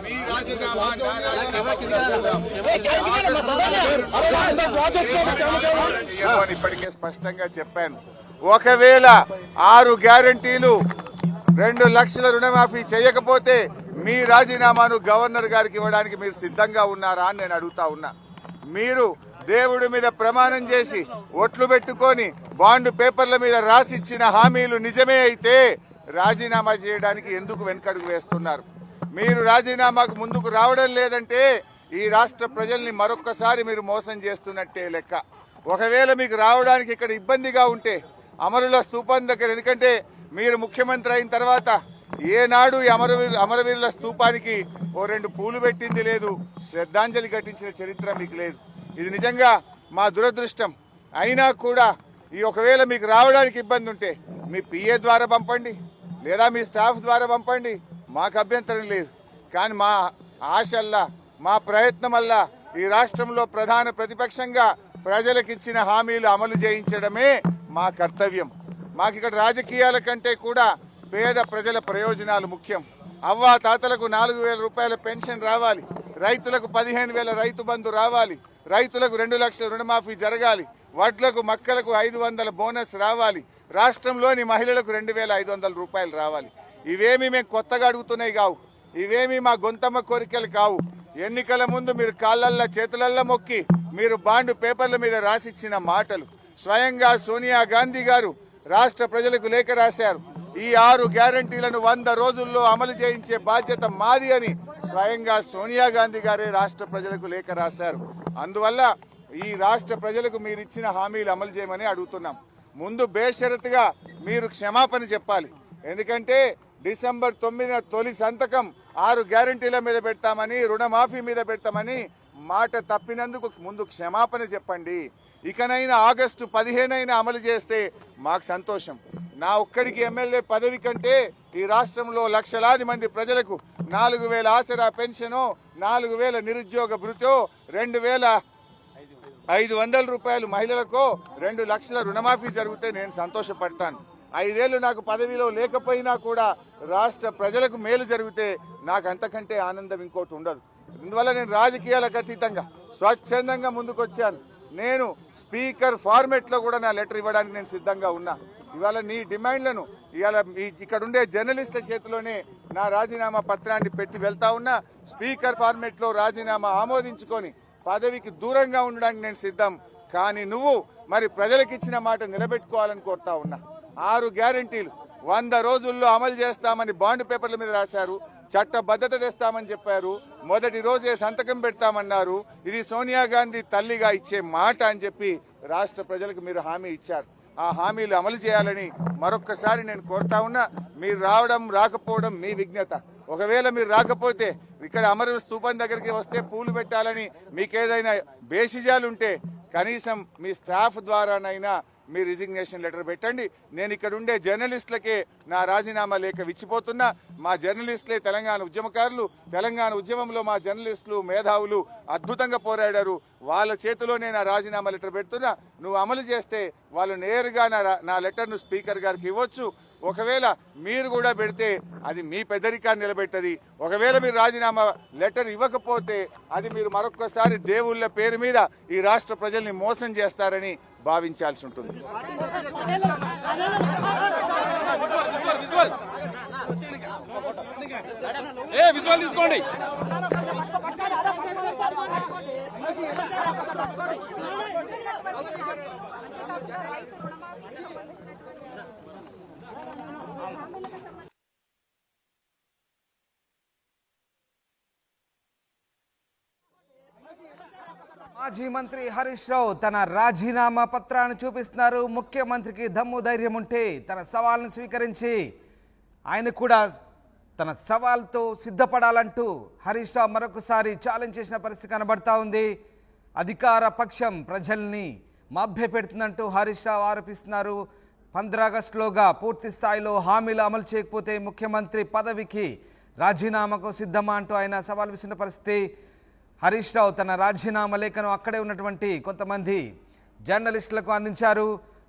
మీ రాజీనామా ఇప్పటికే స్పష్టంగా చెప్పాను. ఒకవేళ 6 గ్యారంటీలు 2 లక్షల రుణమాఫీ చేయకపోతే మీ రాజీనామాను గవర్నర్ గారికి ఇవ్వడానికి మీరు సిద్ధంగా ఉన్నారా అని నేను అడుగుతా ఉన్నా. మీరు దేవుడి మీద ప్రమాణం చేసి ఒట్లు పెట్టుకొని బాండ్ పేపర్ల మీద రాసిచ్చిన హామీలు నిజమే అయితే రాజీనామా చేయడానికి ఎందుకు వెనకడుగు వేస్తున్నారు? మీరు రాజీనామాకు ముందుకు రావడం లేదంటే ఈ రాష్ట్ర ప్రజల్ని మరొక్కసారి మీరు మోసం చేస్తున్నట్టే లెక్క. ఒకవేళ మీకు రావడానికి ఇక్కడ ఇబ్బందిగా ఉంటే అమరుల స్తూపం దగ్గర, ఎందుకంటే మీరు ముఖ్యమంత్రి అయిన తర్వాత ఏనాడు ఈ అమరవీరుల స్తూపానికి 2 పూలు పెట్టింది లేదు, శ్రద్ధాంజలి ఘటించిన చరిత్ర మీకు లేదు. ఇది నిజంగా మా దురదృష్టం. అయినా కూడా ఈ ఒకవేళ మీకు రావడానికి ఇబ్బంది ఉంటే మీ పిఏ ద్వారా పంపండి, లేదా మీ స్టాఫ్ ద్వారా పంపండి, మాకు అభ్యంతరం లేదు. కానీ మా ఆశల్లా, మా ప్రయత్నం వల్ల ఈ రాష్ట్రంలో ప్రధాన ప్రతిపక్షంగా ప్రజలకు ఇచ్చిన హామీలు అమలు చేయించడమే మా కర్తవ్యం. మాకు ఇక్కడ రాజకీయాల కంటే కూడా పేద ప్రజల ప్రయోజనాలు ముఖ్యం. అవ్వా తాతలకు 4,000 రూపాయల పెన్షన్ రావాలి, రైతులకు 15,000 రైతు బంధు రావాలి, రైతులకు 2 లక్షల రుణమాఫీ జరగాలి, వడ్లకు మక్కలకు 500 బోనస్ రావాలి, రాష్ట్రంలోని మహిళలకు 2,500 రూపాయలు రావాలి. ఇవేమీ మేము కొత్తగా అడుగుతున్నాయి కావు, ఇవేమీ మా గొంతమ్మ కోరికలు కావు. ఎన్నికల ముందు మీరు కాళ్ళల్లో చేతులల్లో మొక్కి మీరు బాండ్ పేపర్ల మీద రాసిచ్చిన మాటలు. స్వయంగా సోనియా గాంధీ గారు రాష్ట్ర ప్రజలకు లేఖ రాశారు. ఈ 6 గ్యారంటీలను 100 రోజుల్లో అమలు చేయించే బాధ్యత మాది అని స్వయంగా సోనియా గాంధీ గారే రాష్ట్ర ప్రజలకు లేఖ రాశారు. అందువల్ల ఈ రాష్ట్ర ప్రజలకు మీరు ఇచ్చిన హామీలు అమలు చేయమని అడుగుతున్నాం. ముందు బేషరతుగా మీరు క్షమాపణ చెప్పాలి. ఎందుకంటే డిసెంబర్ 9న తొలి సంతకం 6 గ్యారంటీల మీద పెడతామని, రుణమాఫీ మీద పెడతామని మాట తప్పినందుకు ముందు క్షమాపణ చెప్పండి. ఇకనైనా ఆగస్టు 15 అమలు చేస్తే మాకు సంతోషం. నా ఒక్కడికి ఎమ్మెల్యే పదవి కంటే ఈ రాష్ట్రంలో లక్షలాది మంది ప్రజలకు 4,000 ఆసరా పెన్షను, 4,000 నిరుద్యోగ భృతో, 2,500 రూపాయలు మహిళలకు, 2 లక్షల రుణమాఫీ జరిగితే నేను సంతోషపడతాను. 5 ఏళ్లు నాకు పదవిలో లేకపోయినా కూడా రాష్ట్ర ప్రజలకు మేలు జరిగితే నాకు అంతకంటే ఆనందం ఇంకోటి ఉండదు. అందువల్ల నేను రాజకీయాలకు అతీతంగా స్వచ్ఛందంగా ముందుకొచ్చాను. నేను స్పీకర్ ఫార్మేట్లో కూడా నా లెటర్ ఇవ్వడానికి నేను సిద్ధంగా ఉన్నా. ఇవాళ నీ డిమాండ్లను ఇవాళ ఇక్కడ ఉండే జర్నలిస్టుల చేతిలోనే నా రాజీనామా పత్రాన్ని పెట్టి వెళ్తా ఉన్నా. స్పీకర్ ఫార్మేట్లో రాజీనామా ఆమోదించుకొని పదవికి దూరంగా ఉండడానికి నేను సిద్ధం. కానీ నువ్వు మరి ప్రజలకు ఇచ్చిన మాట నిలబెట్టుకోవాలని కోరుతా ఉన్నా. 6 గ్యారంటీలు 100 రోజుల్లో అమలు చేస్తామని బాండ్ పేపర్ల మీద రాశారు, చట్టబద్ధత తెస్తామని చెప్పారు, మొదటి రోజే సంతకం పెడతామన్నారు. ఇది సోనియా గాంధీ తల్లిగా ఇచ్చే మాట అని చెప్పి రాష్ట్ర ప్రజలకు మీరు హామీ ఇచ్చారు. ఆ హామీలు అమలు చేయాలని మరొక్కసారి నేను కోరుతా ఉన్నా. మీరు రావడం రాకపోవడం మీ విజ్ఞత. ఒకవేళ మీరు రాకపోతే ఇక్కడ అమర స్తూపం దగ్గరికి వస్తే పూలు పెట్టాలని మీకేదైనా బేసిజాలుంటే కనీసం మీ స్టాఫ్ ద్వారానైనా మీ రిజిగ్నేషన్ లెటర్ పెట్టండి. నేను ఇక్కడ ఉండే జర్నలిస్టులకే నా రాజీనామా లేఖ విచ్చిపోతున్నా. మా జర్నలిస్టులే తెలంగాణ ఉద్యమకారులు. తెలంగాణ ఉద్యమంలో మా జర్నలిస్టులు మేధావులు అద్భుతంగా పోరాడారు. వాళ్ళ చేతిలోనే నా రాజీనామా లెటర్ పెడుతున్నా. నువ్వు అమలు చేస్తే వాళ్ళు నేరుగా నా లెటర్ను స్పీకర్ గారికి ఇవ్వచ్చు. ఒకవేళ మీరు కూడా పెడితే అది మీ పెద్దరికాన్ని నిలబెట్టది. ఒకవేళ మీరు రాజీనామా లెటర్ ఇవ్వకపోతే అది మీరు మరొక్కసారి దేవుళ్ళ పేరు మీద ఈ రాష్ట్ర ప్రజల్ని మోసం చేస్తారని భావించాల్సి ఉంటుంది. తీసుకోండి. మాజీ మంత్రి హరీష్ రావు తన రాజీనామా పత్రాన్ని చూపిస్తున్నారు. ముఖ్యమంత్రికి దమ్ము ధైర్యం ఉంటే తన సవాల్ను స్వీకరించి ఆయన కూడా తన సవాల్తో సిద్ధపడాలంటూ హరీష్ రావు మరొకసారి ఛాలెంజ్ చేసిన పరిస్థితి కనబడతా ఉంది. అధికార పక్షం ప్రజల్ని మభ్యపెడుతుందంటూ హరీష్ రావు ఆరోపిస్తున్నారు. 15 ఆగస్టులోగా పూర్తి స్థాయిలో హామీలు అమలు చేయకపోతే ముఖ్యమంత్రి పదవికి రాజీనామాకు సిద్ధమా అంటూ ఆయన సవాల్ విసిన పరిస్థితి. హరీష్ రావు తన రాజీనామా లేఖను అక్కడే ఉన్నటువంటి కొంతమంది జర్నలిస్టులకు అందించారు.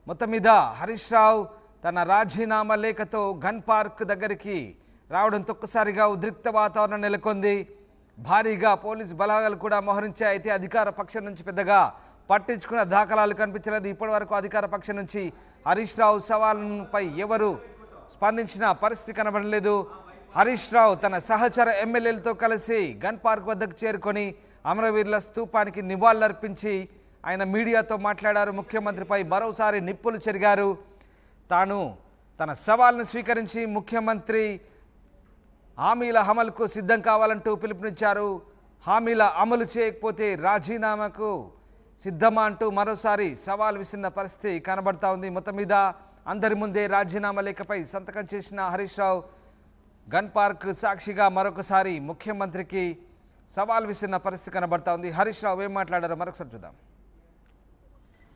మొత్తం మీద హరీష్ రావు తన రాజీనామా లేఖతో గన్ పార్క్ దగ్గరికి రావడంతో ఒక్కసారిగా ఉద్రిక్త వాతావరణం నెలకొంది. భారీగా పోలీస్ బలగాలు కూడా మోహరించాయి. అయితే అధికార పక్షం నుంచి పెద్దగా పట్టించుకున్న దాఖలాలు కనిపించలేదు. ఇప్పటివరకు అధికార పక్షం నుంచి హరీష్ రావు సవాలుపై ఎవరు స్పందించిన పరిస్థితి కనబడలేదు. హరీష్ రావు తన సహచర ఎమ్మెల్యేలతో కలిసి గన్ పార్క్ వద్దకు చేరుకొని అమరవీరుల స్తూపానికి నివాళులర్పించి ఆయన మీడియాతో మాట్లాడారు. ముఖ్యమంత్రిపై మరోసారి నిప్పులు చెరిగారు. తాను తన సవాల్ను స్వీకరించి ముఖ్యమంత్రి హామీల అమలుకు సిద్ధం కావాలంటూ పిలుపునిచ్చారు. హామీల అమలు చేయకపోతే రాజీనామాకు సిద్ధమా అంటూ మరోసారి సవాల్ విసిరిన పరిస్థితి కనబడతా ఉంది. మొత్తం మీద అందరి ముందే రాజీనామా లేఖపై సంతకం చేసిన హరీష్ రావు గన్ పార్క్ సాక్షిగా మరొకసారి ముఖ్యమంత్రికి సవాల్ విసిరిన పరిస్థితి కనబడతా ఉంది. హరీష్ రావు ఏం మాట్లాడారో మరొకసారి చూద్దాం.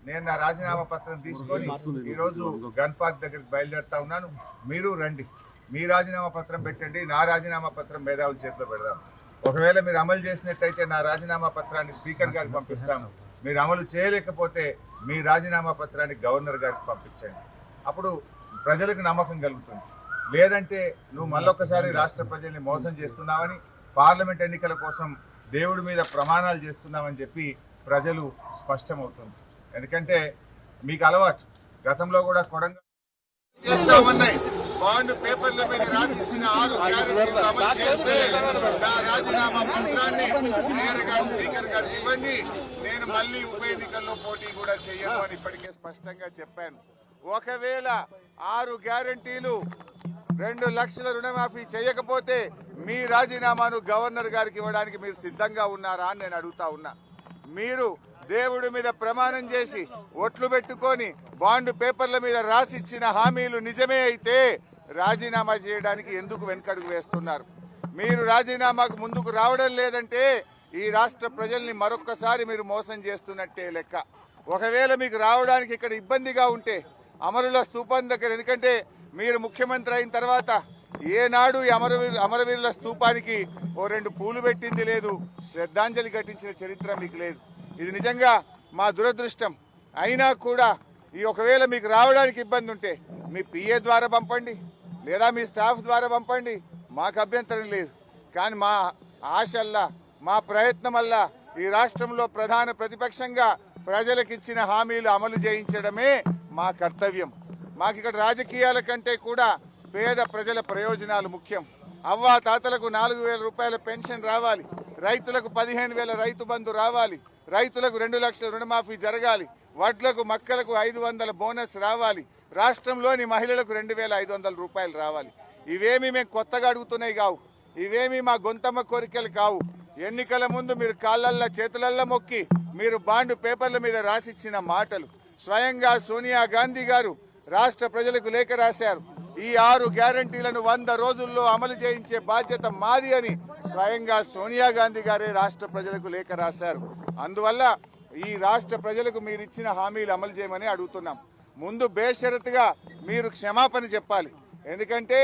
నేను నా రాజీనామా పత్రం తీసుకొని ఈరోజు గన్ పార్క్ దగ్గరికి బయలుదేరుతా ఉన్నాను. మీరు రండి, మీ రాజీనామా పత్రం పెట్టండి, నా రాజీనామా పత్రం మేధావుల చేతిలో పెడదాం. ఒకవేళ మీరు అమలు చేసినట్టయితే నా రాజీనామా పత్రాన్ని స్పీకర్ గారికి పంపిస్తాను. మీరు అమలు చేయలేకపోతే మీ రాజీనామా పత్రాన్ని గవర్నర్ గారికి పంపించండి. అప్పుడు ప్రజలకు నమ్మకం కలుగుతుంది. లేదంటే నువ్వు మళ్ళొక్కసారి రాష్ట్ర ప్రజల్ని మోసం చేస్తున్నావని, పార్లమెంట్ ఎన్నికల కోసం దేవుడి మీద ప్రమాణాలు చేస్తున్నామని చెప్పి ప్రజలు స్పష్టమవుతుంది. ఎందుకంటే మీకు అలవాటు, గతంలో కూడా కొడంగా చేస్తామన్నాయి. బాండ్ పేపర్ల మీద రాసిచ్చిన 6 గ్యారెంటీలు అమలు చేస్తే నా రాజీనామా పత్రాన్ని నేరుగా స్పీకర్ గారికి ఇవ్వండి. నేను మళ్ళీ ఉప ఎన్నికల్లో పోటీ కూడా చేయను అని ఇప్పటికే స్పష్టంగా చెప్పాను. ఒకవేళ 6 గ్యారెంటీలు 2 లక్షల రుణమాఫీ చేయకపోతే మీ రాజీనామాను గవర్నర్ గారికి ఇవ్వడానికి మీరు సిద్ధంగా ఉన్నారా అని నేను అడుగుతా ఉన్నా. మీరు దేవుడి మీద ప్రమాణం చేసి ఒట్లు పెట్టుకొని బాండ్ పేపర్ల మీద రాసిచ్చిన హామీలు నిజమే అయితే రాజీనామా చేయడానికి ఎందుకు వెనకడుగు వేస్తున్నారు? మీరు రాజీనామాకు ముందుకు రావడం లేదంటే ఈ రాష్ట్ర ప్రజల్ని మరొక్కసారి మీరు మోసం చేస్తున్నట్టే లెక్క. ఒకవేళ మీకు రావడానికి ఇక్కడ ఇబ్బందిగా ఉంటే అమరుల స్తూపం దగ్గర, ఎందుకంటే మీరు ముఖ్యమంత్రి అయిన తర్వాత ఏనాడు ఈ అమరవీరుల స్తూపానికి 2 పూలు పెట్టింది లేదు, శ్రద్ధాంజలి ఘటించిన చరిత్ర మీకు లేదు. ఇది నిజంగా మా దురదృష్టం. అయినా కూడా ఈ ఒకవేళ మీకు రావడానికి ఇబ్బంది ఉంటే మీ పిఏ ద్వారా పంపండి, లేదా మీ స్టాఫ్ ద్వారా పంపండి, మాకు అభ్యంతరం లేదు. కానీ మా ఆశల్లా, మా ప్రయత్నం వల్ల ఈ రాష్ట్రంలో ప్రధాన ప్రతిపక్షంగా ప్రజలకు ఇచ్చిన హామీలు అమలు చేయించడమే మా కర్తవ్యం. మాకు ఇక్కడ రాజకీయాల కంటే కూడా పేద ప్రజల ప్రయోజనాలు ముఖ్యం. అవ్వా తాతలకు 4,000 రూపాయల పెన్షన్ రావాలి, రైతులకు 15,000 రైతు బంధు రావాలి, రైతులకు 2 లక్షల రుణమాఫీ జరగాలి, వడ్లకు మక్కలకు 500 బోనస్ రావాలి, రాష్ట్రంలోని మహిళలకు 2,500 రూపాయలు రావాలి. ఇవేమి మేము కొత్తగా అడుగుతున్నాయి కావు, ఇవేమి మా గొంతమ్మ కోరికలు కావు. ఎన్నికల ముందు మీరు కాళ్ళల్లా చేతులల్లా మొక్కి మీరు బాండ్ పేపర్ల మీద రాసిచ్చిన మాటలు. స్వయంగా సోనియా గాంధీ గారు రాష్ట్ర ప్రజలకు లేఖ రాశారు. ఈ 6 గ్యారంటీలను 100 రోజుల్లో అమలు చేయించే బాధ్యత మాది అని స్వయంగా సోనియా గాంధీ గారే రాష్ట్ర ప్రజలకు లేఖ రాశారు. అందువల్ల ఈ రాష్ట్ర ప్రజలకు మీరు ఇచ్చిన హామీలు అమలు చేయమని అడుగుతున్నాం. ముందు బేషరతుగా మీరు క్షమాపణ చెప్పాలి. ఎందుకంటే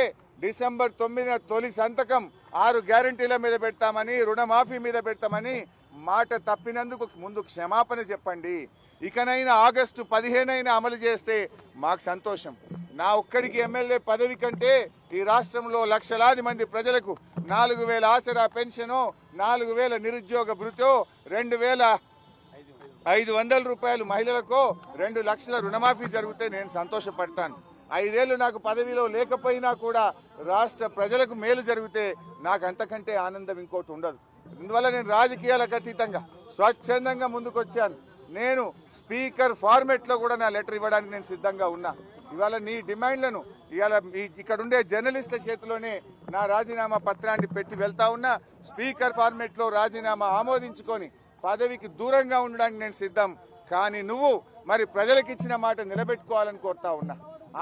డిసెంబర్ 9న తొలి సంతకం 6 గ్యారంటీల మీద పెడతామని, రుణమాఫీ మీద పెడతామని మాట తప్పినందుకు ముందు క్షమాపణ చెప్పండి. ఇకనైనా ఆగస్టు 15 అమలు చేస్తే మాకు సంతోషం. నా ఒక్కడికి ఎమ్మెల్యే పదవి కంటే ఈ రాష్ట్రంలో లక్షలాది మంది ప్రజలకు 4,000 ఆసరా పెన్షను, 4,000 నిరుద్యోగ భృతో, 2,500 రూపాయలు మహిళలకు, 2 లక్షల రుణమాఫీ జరిగితే నేను సంతోషపడతాను. 5 ఏళ్లు నాకు పదవిలో లేకపోయినా కూడా రాష్ట్ర ప్రజలకు మేలు జరిగితే నాకు అంతకంటే ఆనందం ఇంకోటి ఉండదు. అందువల్ల నేను రాజకీయాలకు అతీతంగా స్వచ్ఛందంగా ముందుకొచ్చాను. నేను స్పీకర్ ఫార్మెట్ లో కూడా నా లెటర్ ఇవ్వడానికి నేను సిద్ధంగా ఉన్నా. ఇవాళ నీ డిమాండ్లను ఇవాళ ఇక్కడ ఉండే జర్నలిస్టుల చేతిలోనే నా రాజీనామా పత్రాన్ని పెట్టి వెళ్తా ఉన్నా. స్పీకర్ ఫార్మెట్ లో రాజీనామా ఆమోదించుకొని పదవికి దూరంగా ఉండడానికి నేను సిద్ధం. కానీ నువ్వు మరి ప్రజలకు ఇచ్చిన మాట నిలబెట్టుకోవాలని కోరుతా ఉన్నా.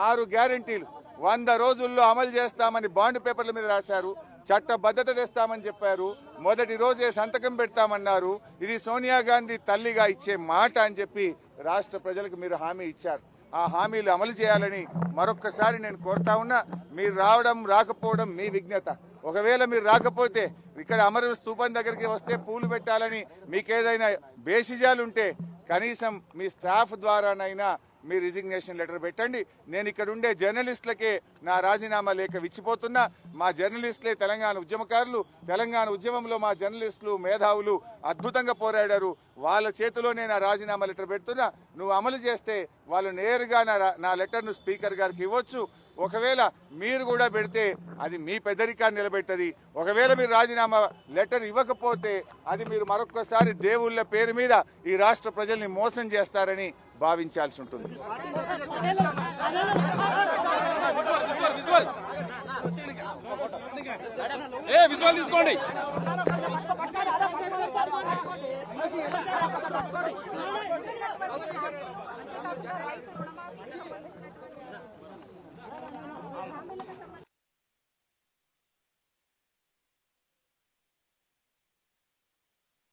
6 గ్యారెంటీలు 100 రోజుల్లో అమలు చేస్తామని బాండ్ పేపర్ల మీద రాశారు. చట్టబద్ధత తెస్తామని చెప్పారు. మొదటి రోజే సంతకం పెడతామన్నారు. ఇది సోనియా గాంధీ తల్లిగా ఇచ్చే మాట అని చెప్పి రాష్ట్ర ప్రజలకు మీరు హామీ ఇచ్చారు. ఆ హామీలు అమలు చేయాలని మరొక్కసారి నేను కోరుతా ఉన్నా. మీరు రావడం రాకపోవడం మీ విజ్ఞత. ఒకవేళ మీరు రాకపోతే ఇక్కడ అమరవీరుల స్తూపం దగ్గరికి వస్తే పూలు పెట్టాలని మీకేదైనా బేసిజాలు ఉంటే కనీసం మీ స్టాఫ్ ద్వారానైనా మీ రిజిగ్నేషన్ లెటర్ పెట్టండి. నేను ఇక్కడ ఉండే జర్నలిస్టులకే నా రాజీనామా లేఖ ఇచ్చిపోతున్నా. మా జర్నలిస్టులే తెలంగాణ ఉద్యమకారులు. తెలంగాణ ఉద్యమంలో మా జర్నలిస్టులు మేధావులు అద్భుతంగా పోరాడారు. వాళ్ళ చేతిలోనే నా రాజీనామా లెటర్ పెడుతున్నా. నువ్వు అమలు చేస్తే వాళ్ళు నేరుగా నా లెటర్ను స్పీకర్ గారికి ఇవ్వచ్చు. ఒకవేళ మీరు కూడా పెడితే అది మీ పెద్దరికాన్ని నిలబెట్టది. ఒకవేళ మీరు రాజీనామా లెటర్ ఇవ్వకపోతే అది మీరు మరొకసారి దేవుళ్ళ పేరు మీద ఈ రాష్ట్ర ప్రజల్ని మోసం చేస్తారని భావించాల్సి ఉంటుంది. విజువల్ తీసుకోండి.